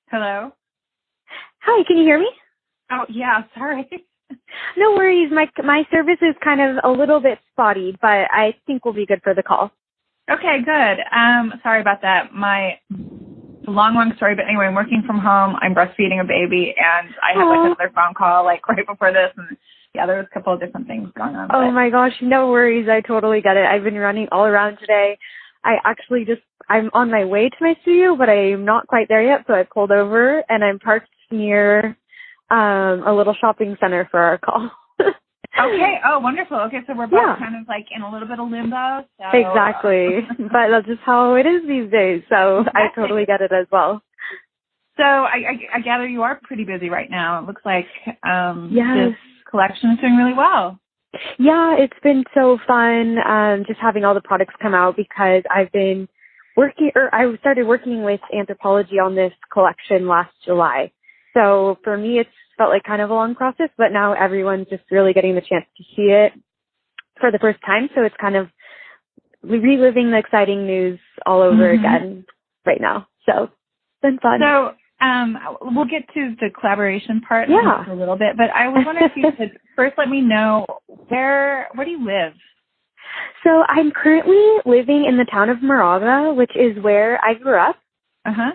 Hello? Hi, can you hear me? Oh, yeah, sorry. No worries. My service is kind of a little bit spotty, but I think we'll be good for the call. Okay, good. Sorry about that. My long story, but anyway, I'm working from home. I'm breastfeeding a baby, and I had another phone call right before this, and yeah, there was a couple of different things going on. Oh my gosh, no worries. I totally get it. I've been running all around today. I'm on my way to my studio, but I'm not quite there yet, so I pulled over, and I'm parked near a little shopping center for our call. Okay. Oh, wonderful. Okay, so we're both kind of in a little bit of limbo. So. Exactly. But that's just how it is these days, so exactly. I totally get it as well. So I gather you are pretty busy right now. It looks like yes. This collection is doing really well. Yeah, it's been so fun just having all the products come out because I've been I started working with Anthropology on this collection last July. So for me, it's felt like kind of a long process, but now everyone's just really getting the chance to see it for the first time. So it's kind of reliving the exciting news all over again right now. So it's been fun. So we'll get to the collaboration part in a little bit, but I was wondering if you could first let me know where do you live? So I'm currently living in the town of Moraga, which is where I grew up. Uh-huh.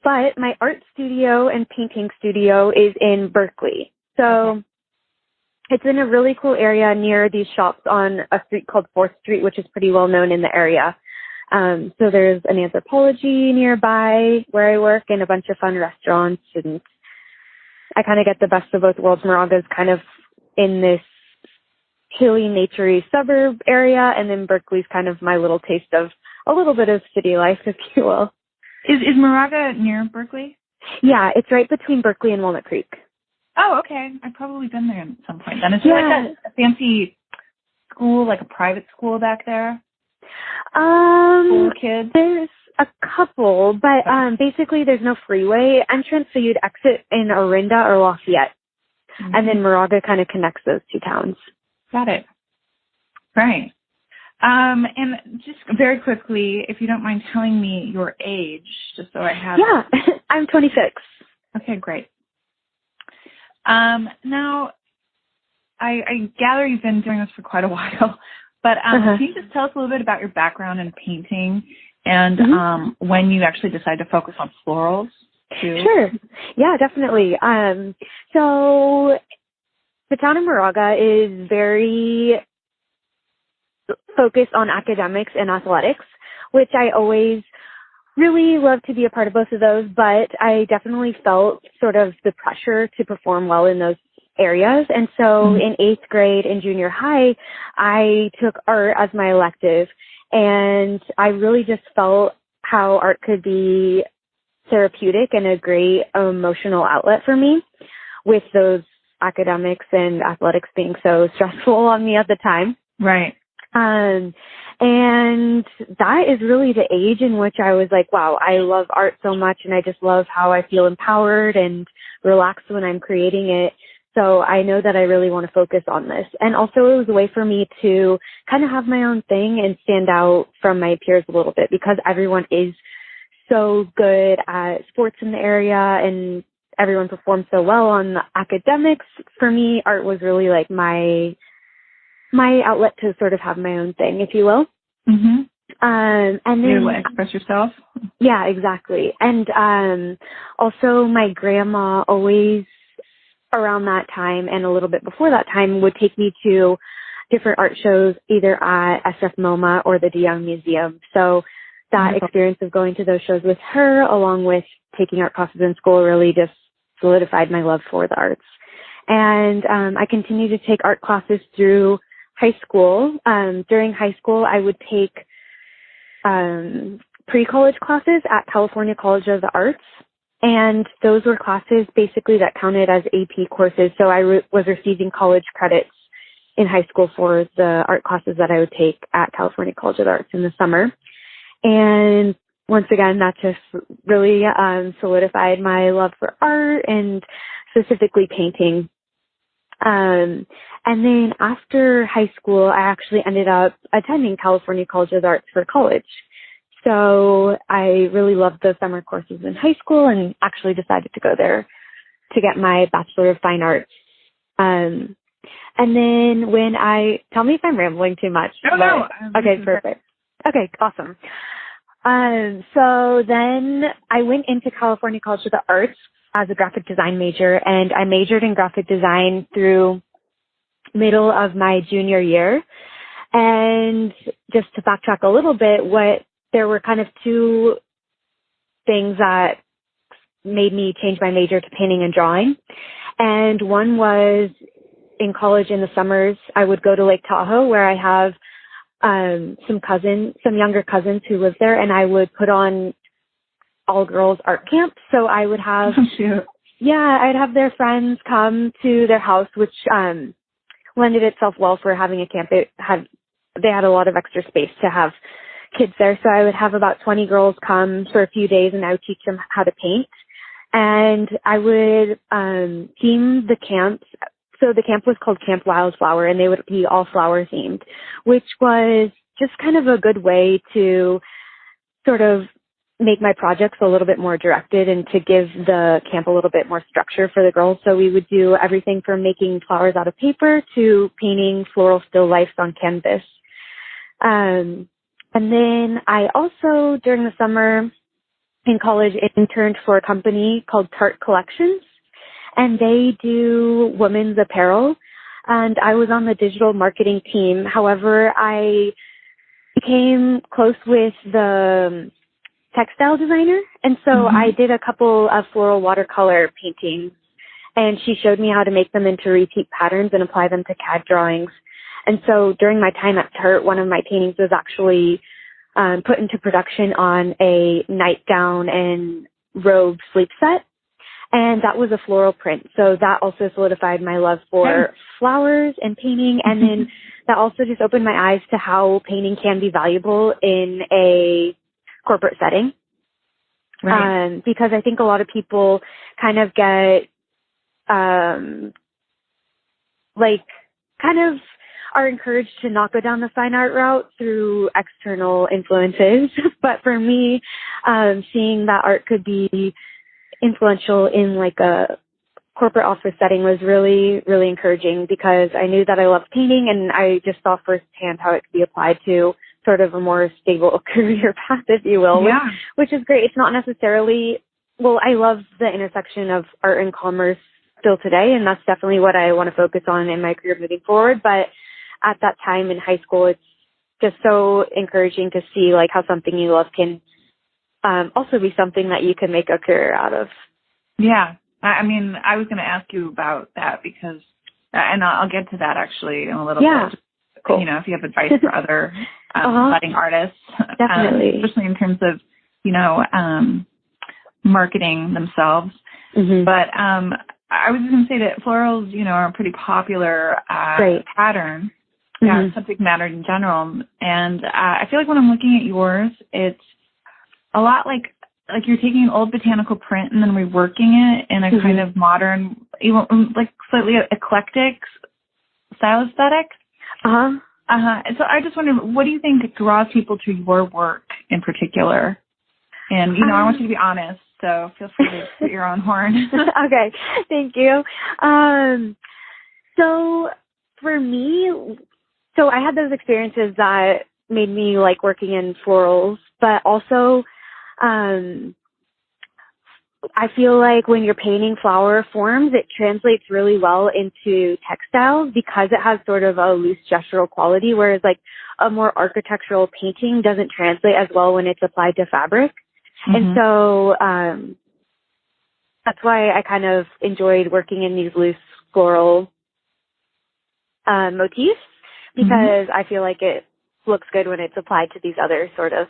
But my art studio and painting studio is in Berkeley. So it's in a really cool area near these shops on a street called 4th Street, which is pretty well known in the area. So there's an Anthropology nearby where I work and a bunch of fun restaurants. And I kind of get the best of both worlds. Moraga's kind of in this hilly, naturey suburb area. And then Berkeley's kind of my little taste of a little bit of city life, if you will. Is Moraga near Berkeley? Yeah, it's right between Berkeley and Walnut Creek. Oh, okay. I've probably been there at some point. Then is there a fancy school, like a private school back there? For kids? There's a couple, but basically there's no freeway entrance, so you'd exit in Orinda or Lafayette. And then Moraga kind of connects those two towns. Got it. Right. And just very quickly, if you don't mind telling me your age, just so I have... Yeah, I'm 26. Okay, great. Now, I gather you've been doing this for quite a while, but can you just tell us a little bit about your background in painting and when you actually decided to focus on florals, too? Sure. Yeah, definitely. So the town of Moraga is very focused on academics and athletics, which I always really love to be a part of both of those, but I definitely felt sort of the pressure to perform well in those areas. And so in 8th grade and junior high, I took art as my elective, and I really just felt how art could be therapeutic and a great emotional outlet for me with those academics and athletics being so stressful on me at the time. Right. And that is really the age in which I was like, wow, I love art so much, and I just love how I feel empowered and relaxed when I'm creating it. So I know that I really want to focus on this. And also it was a way for me to kind of have my own thing and stand out from my peers a little bit, because everyone is so good at sports in the area and everyone performs so well on the academics. For me, art was really like my outlet to sort of have my own thing, if you will. And then you express yourself. Yeah, exactly. And also my grandma always around that time and a little bit before that time would take me to different art shows, either at SF MoMA or the De Young Museum. So that experience of going to those shows with her, along with taking art classes in school, really just solidified my love for the arts. And I continued to take art classes through high school. During high school, I would take pre-college classes at California College of the Arts. And those were classes basically that counted as AP courses. So I was receiving college credits in high school for the art classes that I would take at California College of the Arts in the summer. And once again, that just really solidified my love for art and specifically painting. And then after high school, I actually ended up attending California College of the Arts for college. So I really loved the summer courses in high school and actually decided to go there to get my Bachelor of Fine Arts. And then tell me if I'm rambling too much. Oh, no. Okay, perfect. Okay, awesome. So then I went into California College of the Arts as a graphic design major, and I majored in graphic design through middle of my junior year. And just to backtrack a little bit, there were kind of two things that made me change my major to painting and drawing. And one was in college in the summers, I would go to Lake Tahoe where I have some younger cousins who live there, and I would put on all girls art camp. So I would have, I'd have their friends come to their house, which lended itself well for having a camp. They had a lot of extra space to have kids there. So I would have about 20 girls come for a few days, and I would teach them how to paint. And I would theme the camps. So the camp was called Camp Wildflower, and they would be all flower themed, which was just kind of a good way to sort of make my projects a little bit more directed and to give the camp a little bit more structure for the girls. So we would do everything from making flowers out of paper to painting floral still lifes on canvas. And then I also, during the summer in college, interned for a company called Tarte Collections, and they do women's apparel. And I was on the digital marketing team. However, I became close with the textile designer. And so I did a couple of floral watercolor paintings, and she showed me how to make them into repeat patterns and apply them to CAD drawings. And so during my time at Tarte, one of my paintings was actually put into production on a nightgown and robe sleep set. And that was a floral print. So that also solidified my love for flowers and painting. And then that also just opened my eyes to how painting can be valuable in a corporate setting. Right. Because I think a lot of people kind of get, are encouraged to not go down the fine art route through external influences. But for me, seeing that art could be influential in like a corporate office setting was really, really encouraging, because I knew that I loved painting, and I just saw firsthand how it could be applied to sort of a more stable career path, if you will, which is great. It's not necessarily, I love the intersection of art and commerce still today, and that's definitely what I want to focus on in my career moving forward. But at that time in high school, it's just so encouraging to see like how something you love can also be something that you can make a career out of. Yeah. I mean, I was going to ask you about that because, and I'll get to that actually in a little bit. Cool. You know, if you have advice for other budding artists, definitely, especially in terms of, marketing themselves. But I was going to say that florals, are a pretty popular pattern, subject matter in general. And I feel like when I'm looking at yours, it's a lot like you're taking an old botanical print and then reworking it in a kind of modern, even like slightly eclectic style aesthetic. And so I just wonder, what do you think draws people to your work in particular? And, I want you to be honest, so feel free to put your own horn. Okay, thank you. So for me, I had those experiences that made me like working in florals, but also I feel like when you're painting flower forms, it translates really well into textiles because it has sort of a loose gestural quality, whereas like a more architectural painting doesn't translate as well when it's applied to fabric. And so that's why I kind of enjoyed working in these loose floral motifs, because I feel like it looks good when it's applied to these other sort of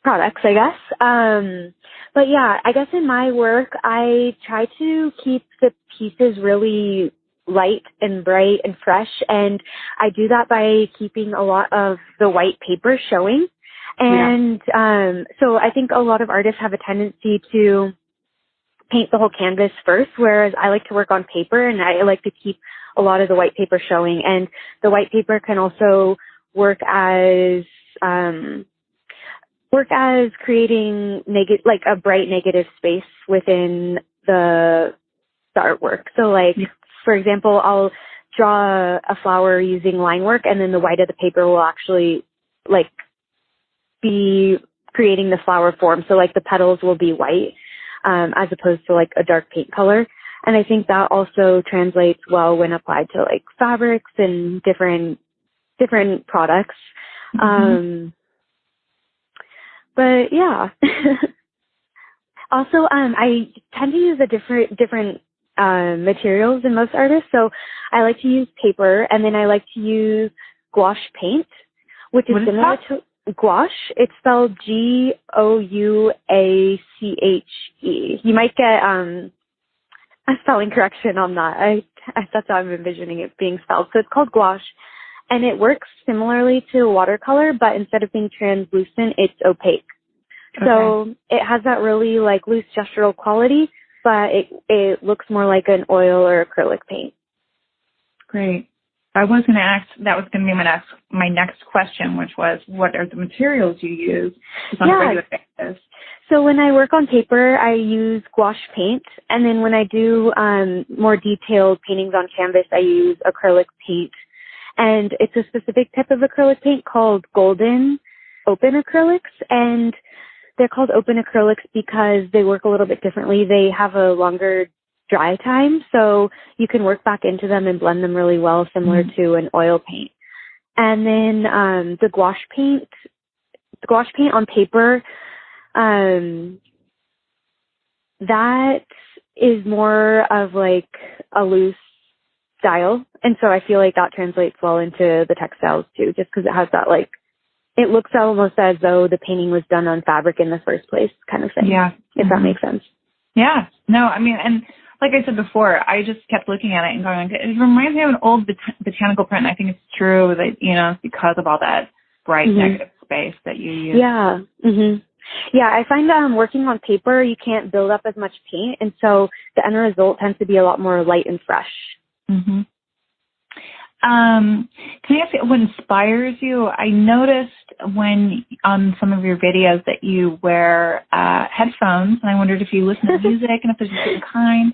products, I guess. But yeah, I guess in my work, I try to keep the pieces really light and bright and fresh. And I do that by keeping a lot of the white paper showing. And so I think a lot of artists have a tendency to paint the whole canvas first, whereas I like to work on paper and I like to keep a lot of the white paper showing. And the white paper can also work as work as creating like a bright negative space within the artwork. So like, for example, I'll draw a flower using line work, and then the white of the paper will actually like be creating the flower form. So like the petals will be white, as opposed to like a dark paint color. And I think that also translates well when applied to like fabrics and different products. But yeah. Also, I tend to use different materials than most artists. So I like to use paper, and then I like to use gouache paint, which is similar to gouache. It's spelled Gouache. You might get a spelling correction on that. That's how I'm envisioning it being spelled. So it's called gouache, and it works similarly to watercolor, but instead of being translucent, it's opaque. Okay. So it has that really like loose gestural quality, but it looks more like an oil or acrylic paint. Great. I was going to ask, that was going to be my next question, which was, what are the materials you use on a regular basis? So when I work on paper, I use gouache paint, and then when I do more detailed paintings on canvas, I use acrylic paint. And it's a specific type of acrylic paint called golden open acrylics, and they're called open acrylics because they work a little bit differently. They have a longer dry time, so you can work back into them and blend them really well, similar to an oil paint. And then the gouache paint on paper, that is more of like a loose style, and so I feel like that translates well into the textiles too, just because it has that like, it looks almost as though the painting was done on fabric in the first place kind of thing. Yeah. If that makes sense. Yeah. No, I mean, and like I said before, I just kept looking at it and going, it reminds me of an old botanical print. And I think it's true that, it's because of all that bright negative space that you use. Yeah. Yeah, I find working on paper, you can't build up as much paint. And so the end result tends to be a lot more light and fresh. Can I ask you what inspires you? I noticed when on some of your videos that you wear headphones, and I wondered if you listen to music and if there's a certain kind.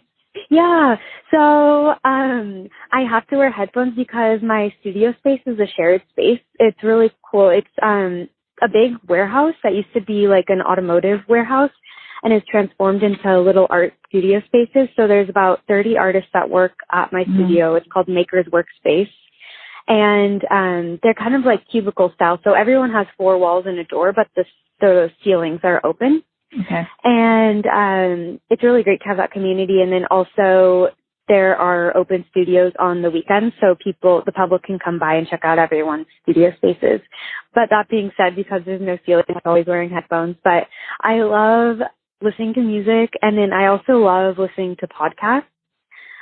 Yeah, so I have to wear headphones because my studio space is a shared space. It's really cool. It's a big warehouse that used to be like an automotive warehouse and is transformed into little art studio spaces. So there's about 30 artists that work at my studio. It's called Maker's Workspace. And they're kind of like cubicle style. So everyone has 4 walls and a door, but the ceilings are open. Okay. And it's really great to have that community. And then also there are open studios on the weekends, so the public can come by and check out everyone's studio spaces. But that being said, because there's no ceiling, I'm always wearing headphones. But I love listening to music, and then I also love listening to podcasts.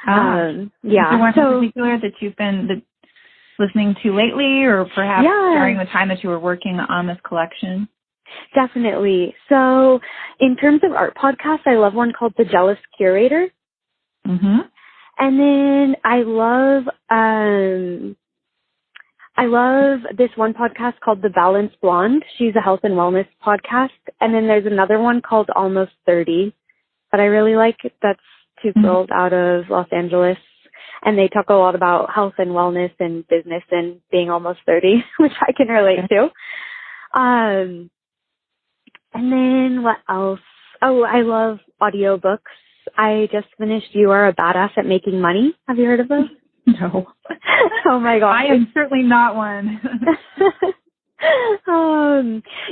Is there one in particular that you've been listening to lately, or perhaps during the time that you were working on this collection? Definitely. So in terms of art podcasts, I love one called The Jealous Curator. And then I love this one podcast called The Balanced Blonde. She's a health and wellness podcast. And then there's another one called Almost 30 that I really like. That's 2 girls out of Los Angeles. And they talk a lot about health and wellness and business and being almost 30, which I can relate to. And then what else? Oh, I love audiobooks. I just finished You Are a Badass at Making Money. Have you heard of those? No. Oh my gosh. I am certainly not one.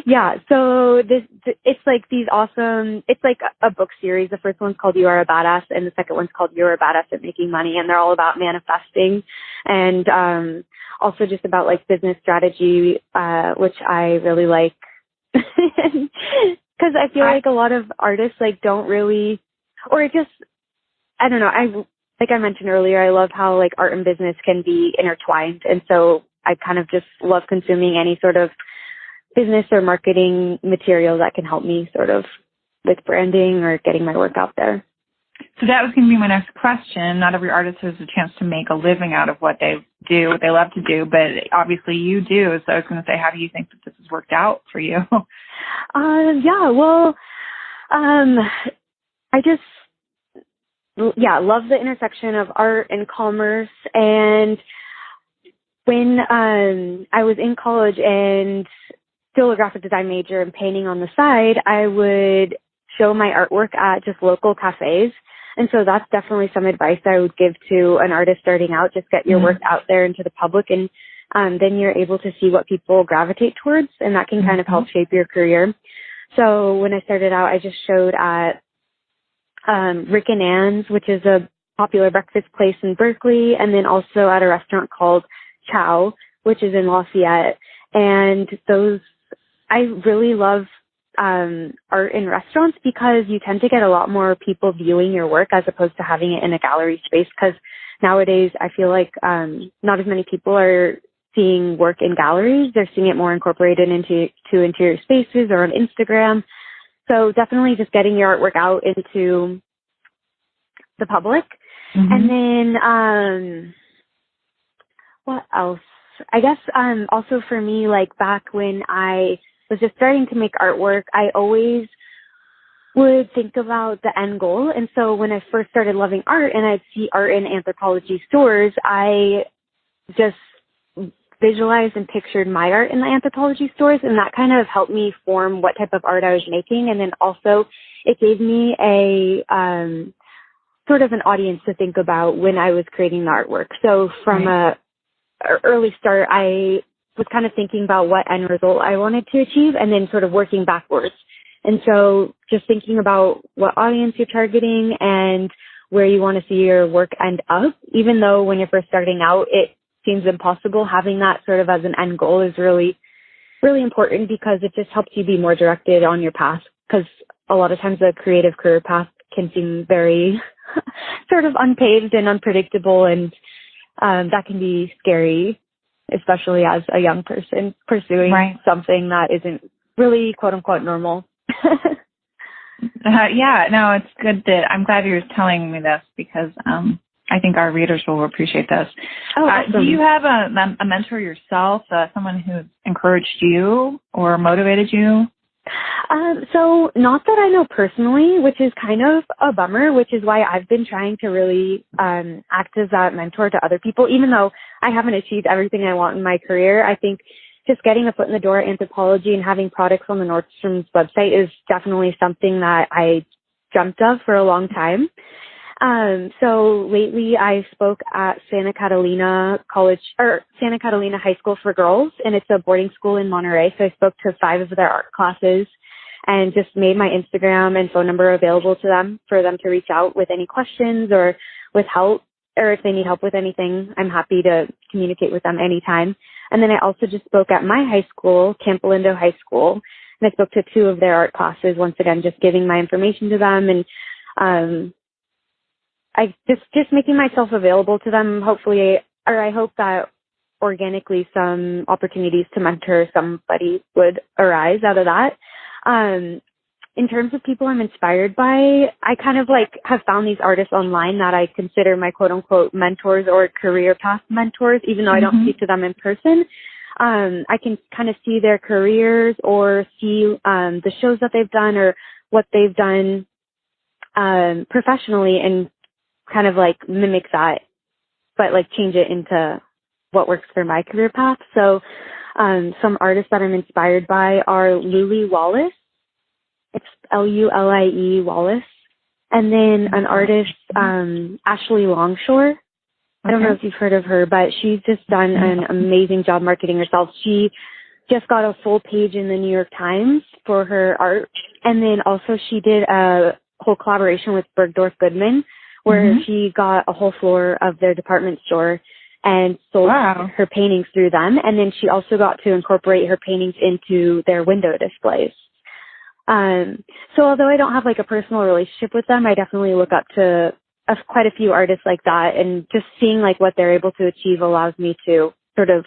Yeah, so it's like these awesome, it's like a book series. The first one's called You Are a Badass, and the second one's called You're a Badass at Making Money, and they're all about manifesting and also just about like business strategy, which I really like. Because I feel like a lot of artists like don't really, or it just, I don't know, like I mentioned earlier, I love how like art and business can be intertwined, and so I kind of just love consuming any sort of business or marketing material that can help me sort of with branding or getting my work out there. So that was going to be my next question. Not every artist has a chance to make a living out of what they do, what they love to do, but obviously you do. So I was going to say, how do you think that this is worked out for you? Well, I just, love the intersection of art and commerce. And when I was in college and still a graphic design major and painting on the side, I would show my artwork at just local cafes. And so that's definitely some advice I would give to an artist starting out. Just get your work out there into the public, and then you're able to see what people gravitate towards, and that can kind of help shape your career. So when I started out, I just showed at Rick and Ann's, which is a popular breakfast place in Berkeley, and then also at a restaurant called Chow, which is in Lafayette. And I really love art in restaurants because you tend to get a lot more people viewing your work as opposed to having it in a gallery space, because nowadays I feel like not as many people are seeing work in galleries. They're seeing it more incorporated into interior spaces or on Instagram. So definitely just getting your artwork out into the public. And then what else? I guess also for me, like back when I was just starting to make artwork, I always would think about the end goal. And so when I first started loving art and I'd see art in Anthropologie stores, I just visualized and pictured my art in the Anthropologie stores, and that kind of helped me form what type of art I was making. And then also it gave me a sort of an audience to think about when I was creating the artwork. So from a early start, I was kind of thinking about what end result I wanted to achieve and then sort of working backwards. And so just thinking about what audience you're targeting and where you want to see your work end up, even though when you're first starting out, it seems impossible, having that sort of as an end goal is really, really important because it just helps you be more directed on your path. Because a lot of times a creative career path can seem very sort of unpaved and unpredictable, and that can be scary, especially as a young person pursuing something that isn't really quote unquote normal. No, it's good that I'm glad you're telling me this because I think our readers will appreciate this. Awesome. Do you have a mentor yourself, someone who encouraged you or motivated you? So not that I know personally, which is kind of a bummer, which is why I've been trying to really act as that mentor to other people. Even though I haven't achieved everything I want in my career, I think just getting a foot in the door at Anthropologie and having products on the Nordstrom's website is definitely something that I dreamt of for a long time. So lately I spoke at Santa Catalina High School for Girls, and it's a boarding school in Monterey. So I spoke to 5 of their art classes and just made my Instagram and phone number available to them for them to reach out with any questions or with help, or if they need help with anything, I'm happy to communicate with them anytime. And then I also just spoke at my high school, Campo Lindo High School, and I spoke to 2 of their art classes, once again, just giving my information to them and, I just making myself available to them, hopefully, or I hope that organically some opportunities to mentor somebody would arise out of that. In terms of people I'm inspired by, I kind of have found these artists online that I consider my quote unquote mentors or career path mentors, even though I don't speak to them in person. I can kind of see their careers or see the shows that they've done or what they've done professionally and kind of mimic that, but change it into what works for my career path. So some artists that I'm inspired by are Luli Wallace. It's Lulie Wallace. And then an artist, Ashley Longshore. I don't know if you've heard of her, but she's just done an amazing job marketing herself. She just got a full page in the New York Times for her art. And then also she did a whole collaboration with Bergdorf Goodman, where she got a whole floor of their department store and sold her paintings through them. And then she also got to incorporate her paintings into their window displays. So although I don't have a personal relationship with them, I definitely look up to quite a few artists like that. And just seeing what they're able to achieve allows me to sort of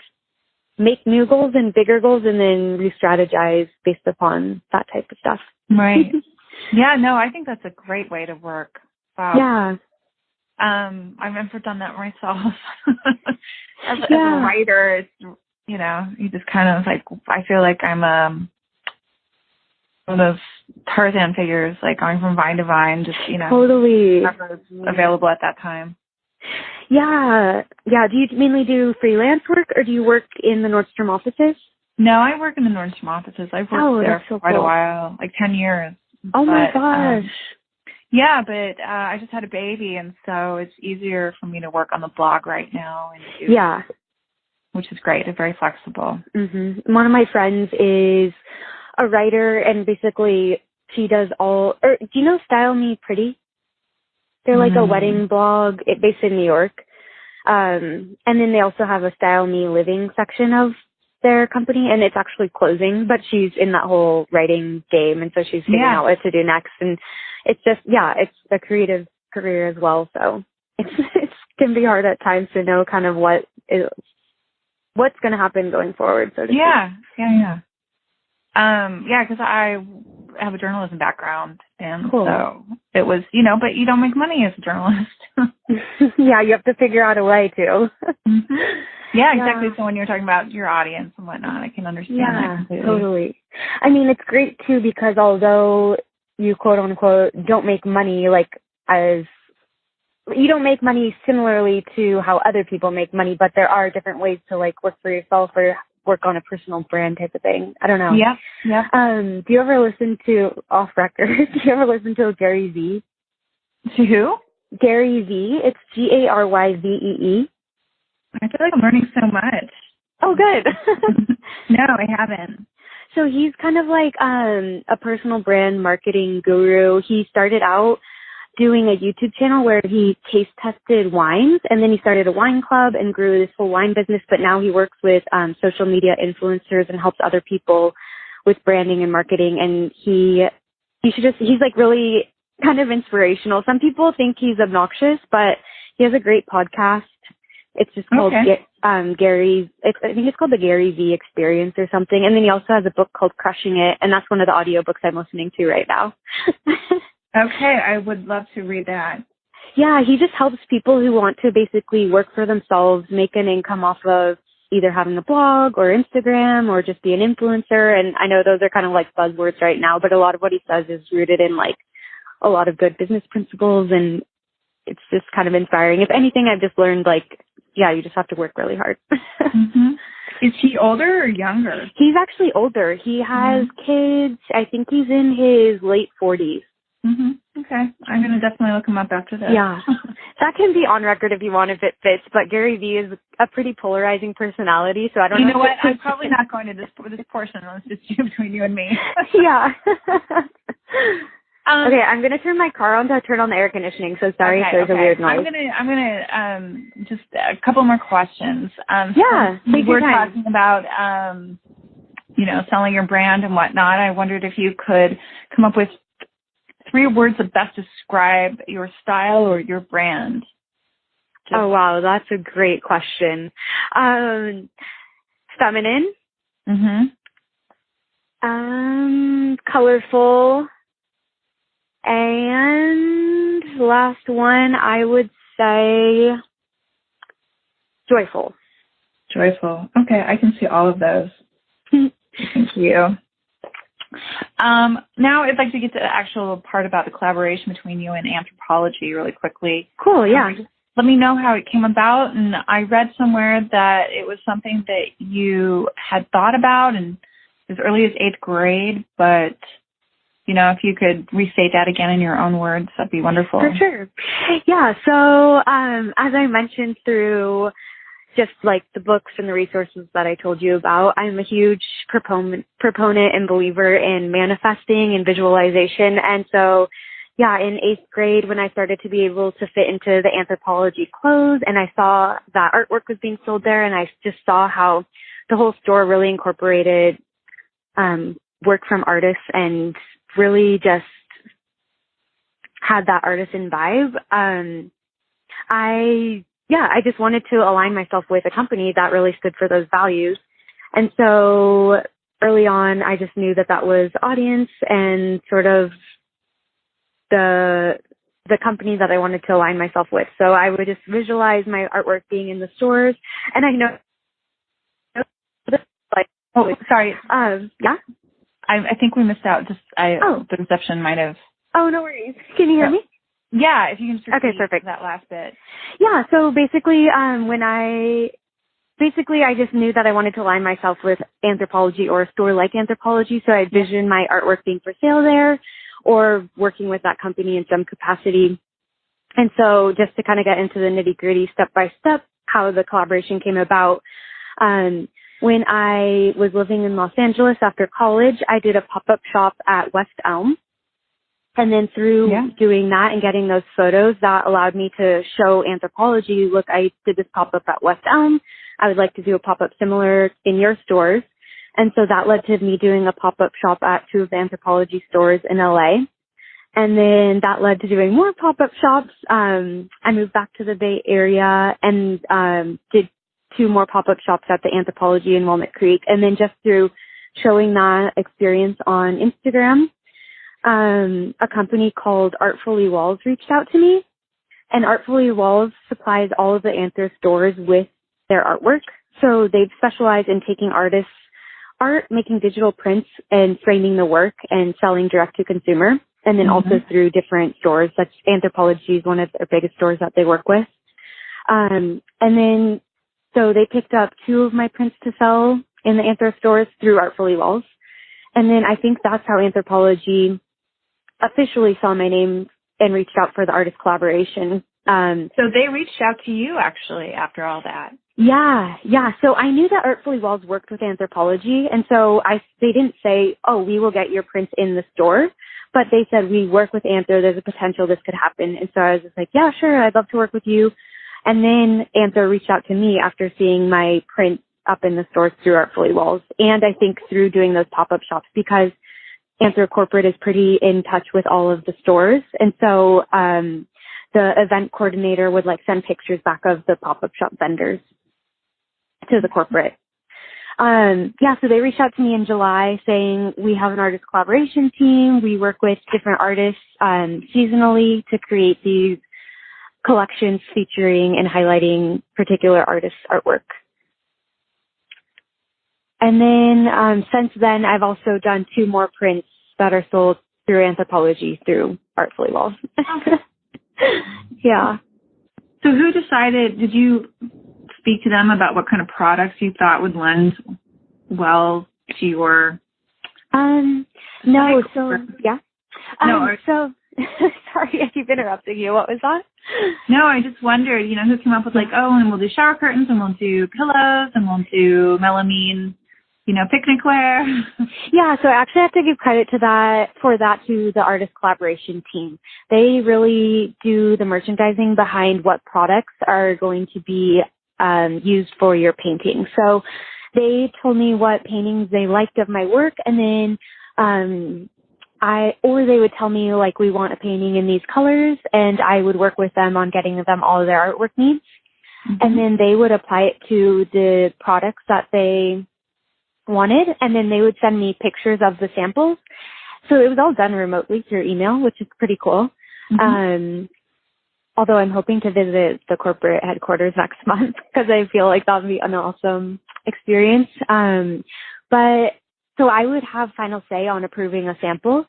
make new goals and bigger goals and then re-strategize based upon that type of stuff. Right. Yeah, no, I think that's a great way to work. Wow. Yeah. I've never done that myself. As a writer, it's you know, you just kind of like, I feel like I'm one of those Tarzan figures, like going from vine to vine, just, you know, totally whatever was available at that time. Yeah. Do you mainly do freelance work, or do you work in the Nordstrom offices? No, I work in the Nordstrom offices. I've worked there for quite a while, like 10 years. Oh my gosh. Yeah, but I just had a baby, and so it's easier for me to work on the blog right now. And which is great. It's very flexible. Mm-hmm. One of my friends is a writer, and basically she does do you know Style Me Pretty? They're like a wedding blog based in New York. And then they also have a Style Me Living section of their company, and it's actually closing, but she's in that whole writing game, and so she's figuring out what to do next. And it's just, it's a creative career as well, so it can be hard at times to know kind of what's going to happen going forward, so to speak. Because I have a journalism background, and so it was, you know, but you don't make money as a journalist. Yeah, you have to figure out a way to. Mm-hmm. Yeah, exactly. So when you're talking about your audience and whatnot, I can understand that completely. Totally. I mean, it's great too, because although you quote unquote don't make money you don't make money similarly to how other people make money, but there are different ways to like work for yourself or work on a personal brand type of thing. I don't know. Yeah. Do you ever listen to, off record, do you ever listen to Gary V? To who? Gary V. It's Garyvee. I feel like I'm learning so much. Oh, good. No, I haven't. So he's kind of like a personal brand marketing guru. He started out doing a YouTube channel where he taste tested wines, and then he started a wine club and grew this whole wine business. But now he works with social media influencers and helps other people with branding and marketing. And he's like really kind of inspirational. Some people think he's obnoxious, but he has a great podcast. It's just called I think it's called the Gary V Experience or something. And then he also has a book called Crushing It, and that's one of the audiobooks I'm listening to right now. Okay, I would love to read that. Yeah, he just helps people who want to basically work for themselves, make an income off of either having a blog or Instagram or just be an influencer. And I know those are kind of like buzzwords right now, but a lot of what he says is rooted in like a lot of good business principles, and it's just kind of inspiring. If anything, I've just learned like, you just have to work really hard. Mm-hmm. Is he older or younger? He's actually older. He has kids. I think he's in his late 40s. Mm-hmm. Okay. I'm going to definitely look him up after this. Yeah. That can be on record if you want, if it fits, but Gary V is a pretty polarizing personality, so I don't know. You know what? I'm probably not going to this portion. Let's just do between you and me. Yeah. Okay, I'm going to turn my car on to turn on the air conditioning, so sorry if there's a weird noise. I'm going to just a couple more questions. We're talking about, selling your brand and whatnot. I wondered if you could come up with 3 words that best describe your style or your brand. Oh, wow. That's a great question. Feminine. Colorful. And last one, I would say joyful. Joyful. Okay. I can see all of those. Thank you. Now I'd like to get to the actual part about the collaboration between you and Anthropology really quickly. Cool, yeah. Let me know how it came about. And I read somewhere that it was something that you had thought about and as early as 8th grade, but, if you could restate that again in your own words, that'd be wonderful. For sure. Yeah, so as I mentioned through just like the books and the resources that I told you about, I'm a huge proponent and believer in manifesting and visualization. And so, in 8th grade, when I started to be able to fit into the Anthropology clothes and I saw that artwork was being sold there, and I just saw how the whole store really incorporated work from artists and really just had that artisan vibe. I just wanted to align myself with a company that really stood for those values. And so early on, I just knew that was audience and sort of the company that I wanted to align myself with. So I would just visualize my artwork being in the stores. And I know Oh, sorry. Yeah. I think we missed out. The reception might have. Oh, no worries. Can you hear me? Yeah, if you can just repeat Okay, perfect. that last bit. Yeah, so basically, I just knew that I wanted to align myself with Anthropologie or a store like Anthropologie, so I envisioned my artwork being for sale there or working with that company in some capacity. And so just to kind of get into the nitty-gritty step-by-step, how the collaboration came about, when I was living in Los Angeles after college, I did a pop-up shop at West Elm. And then through doing that and getting those photos, that allowed me to show Anthropologie, look, I did this pop-up at West Elm. I would like to do a pop-up similar in your stores. And so that led to me doing a pop-up shop at 2 of the Anthropologie stores in LA. And then that led to doing more pop-up shops. I moved back to the Bay Area and did 2 more pop-up shops at the Anthropologie in Walnut Creek. And then just through showing that experience on Instagram, a company called Artfully Walls reached out to me, and Artfully Walls supplies all of the Anthro stores with their artwork. So they've specialized in taking artists' art, making digital prints, and framing the work and selling direct to consumer, and then also through different stores. Such Anthropologie is one of their biggest stores that they work with. And then so they picked up 2 of my prints to sell in the Anthro stores through Artfully Walls. And then I think that's how Anthropologie officially saw my name and reached out for the artist collaboration. So they reached out to you actually after all that. Yeah. So I knew that Artfully Walls worked with Anthropologie, and so they didn't say, oh, we will get your prints in the store, but they said, we work with Anthro, there's a potential this could happen. And so I was just like, yeah, sure, I'd love to work with you. And then Anthro reached out to me after seeing my prints up in the stores through Artfully Walls, and I think through doing those pop-up shops, because Anthro Corporate is pretty in touch with all of the stores. And so the event coordinator would send pictures back of the pop-up shop vendors to the corporate. So they reached out to me in July saying, we have an artist collaboration team. We work with different artists seasonally to create these collections featuring and highlighting particular artists' artwork. And then since then, I've also done 2 more prints that are sold through Anthropologie through Artfully Walls. Yeah. So who decided, did you speak to them about what kind of products you thought would lend well to your... No, so, yeah. So, sorry, I keep interrupting you. What was that? No, I just wondered, who came up with and we'll do shower curtains and we'll do pillows and we'll do melamine, picnic wear. Yeah, so I actually have to give credit to the artist collaboration team. They really do the merchandising behind what products are going to be used for your painting. So they told me what paintings they liked of my work, and then they would tell me we want a painting in these colors, and I would work with them on getting them all of their artwork needs. And then they would apply it to the products that they wanted, and then they would send me pictures of the samples. So it was all done remotely through email, which is pretty cool. Although I'm hoping to visit the corporate headquarters next month because I feel like that would be an awesome experience. But so I would have final say on approving a sample.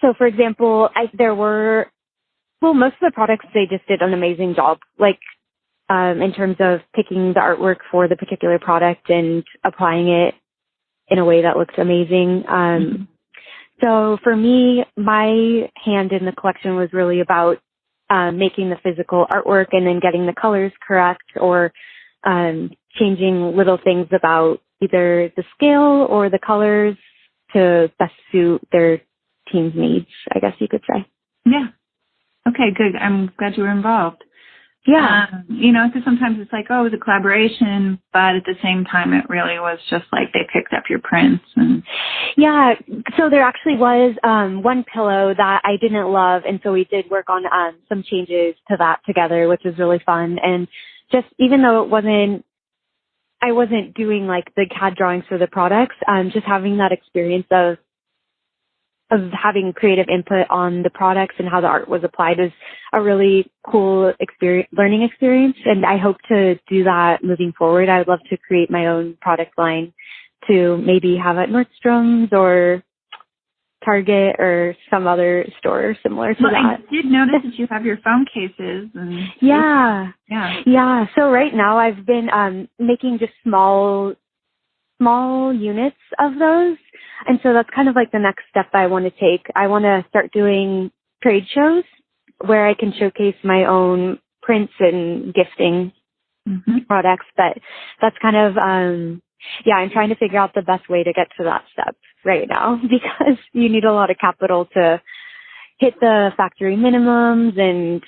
So for example, most of the products, they just did an amazing job, in terms of picking the artwork for the particular product and applying it in a way that looks amazing. So for me, my hand in the collection was really about making the physical artwork and then getting the colors correct, or changing little things about either the scale or the colors to best suit their team's needs, I guess you could say. Yeah. Okay, good. I'm glad you were involved. Yeah. Because sometimes it's it was a collaboration, but at the same time, it really was just they picked up your prints. And yeah. So there actually was one pillow that I didn't love, and so we did work on some changes to that together, which was really fun. And just even though I wasn't doing the CAD drawings for the products, just having that experience of having creative input on the products and how the art was applied is a really cool learning experience. And I hope to do that moving forward. I would love to create my own product line to maybe have at Nordstrom's or Target or some other store similar to that. I did notice that you have your phone cases. And yeah. So right now I've been making just small units of those. And so that's kind of like the next step I want to take. I want to start doing trade shows where I can showcase my own prints and gifting products. But that's kind of, I'm trying to figure out the best way to get to that step right now because you need a lot of capital to hit the factory minimums and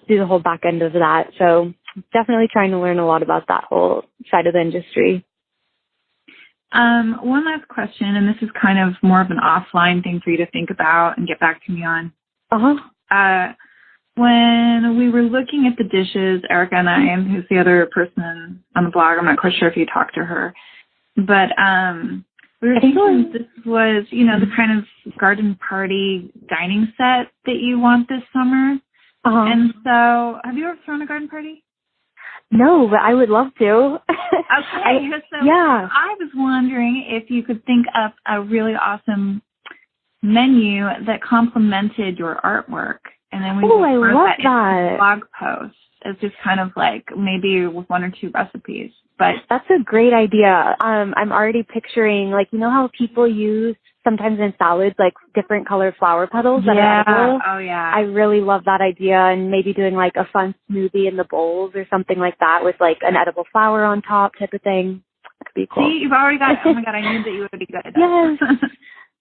do the whole back end of that. So definitely trying to learn a lot about that whole side of the industry. One last question, and this is kind of more of an offline thing for you to think about and get back to me on. When we were looking at the dishes, Erica and I, and who's the other person on the blog, I'm not quite sure if you talked to her, but we were thinking this was, the kind of garden party dining set that you want this summer. And so, have you ever thrown a garden party? No, but I would love to. Okay, I was wondering if you could think up a really awesome menu that complemented your artwork, and then we would put that in a blog post as just kind of like maybe with 1 or 2 recipes. But that's a great idea. I'm already picturing, like, how people use sometimes in salads, like different colored flower petals that are edible. Oh, yeah. I really love that idea, and maybe doing like a fun smoothie in the bowls or something like that with like an edible flower on top type of thing. That could be cool. See, you've already got it. Oh my God, I knew that you would be good at that. Yes.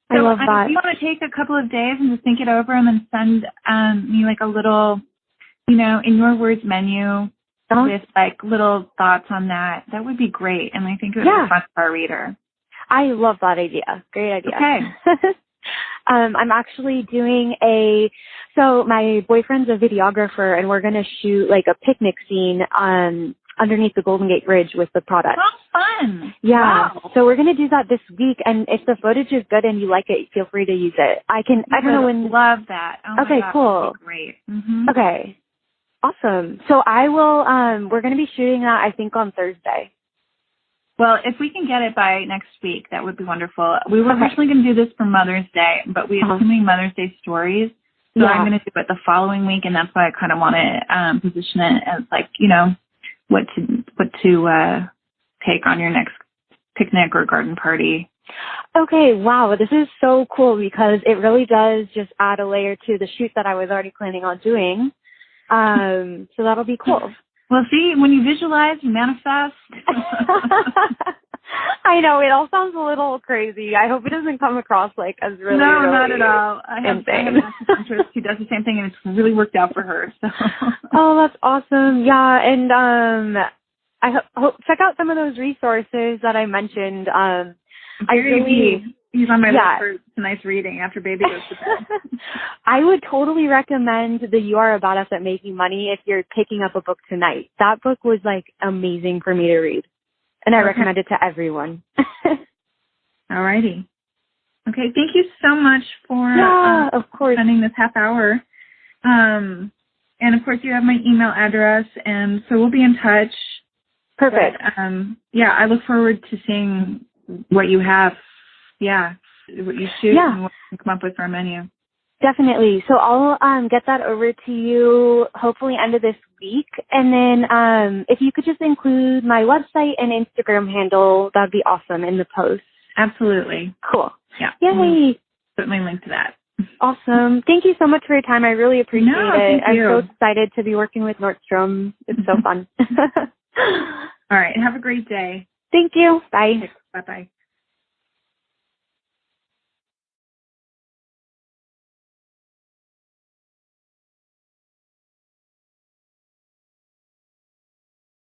I love that. If you want to take a couple of days and just think it over and then send me like a little, in your words menu with like little thoughts on that, that would be great. And I think it would be fun for our reader. I love that idea. Great idea. Okay. I'm actually doing so my boyfriend's a videographer, and we're going to shoot like a picnic scene underneath the Golden Gate Bridge with the product. Oh, fun. Yeah. Wow. So we're going to do that this week, and if the footage is good and you like it, feel free to use it. I don't know when. Love that. Oh okay, my God, cool. Great. Okay. Awesome. So I will, we're going to be shooting that, I think, on Thursday. Well, if we can get it by next week, that would be wonderful. We were originally going to do this for Mother's Day, but we have too many Mother's Day stories. So I'm going to do it the following week, and that's why I kind of want to position it as like, what to take on your next picnic or garden party. Okay, wow, this is so cool because it really does just add a layer to the shoot that I was already planning on doing. So that'll be cool. Well, see, when you visualize, you manifest. I know, it all sounds a little crazy. I hope it doesn't come across like as really, no, really not at all. I have an acupuncturist who does the same thing, and it's really worked out for her. So. Oh, that's awesome. Yeah, and I hope check out some of those resources that I mentioned. He's on my list for tonight's reading after baby goes to bed. I would totally recommend the You Are a Badass at Making Money if you're picking up a book tonight. That book was like amazing for me to read, and I recommend it to everyone. All righty. Okay, thank you so much for of course. spending this half hour. And of course, you have my email address, and so we'll be in touch. Perfect. But, I look forward to seeing what you have. Yeah, what you shoot and what you come up with for a menu. Definitely. So I'll get that over to you hopefully end of this week. And then if you could just include my website and Instagram handle, that would be awesome in the post. Absolutely. Cool. Yeah. Yay. Put my link to that. Awesome. Thank you so much for your time. I really appreciate it. Thank you. I'm so excited to be working with Nordstrom. It's so fun. All right. Have a great day. Thank you. Bye. Bye-bye.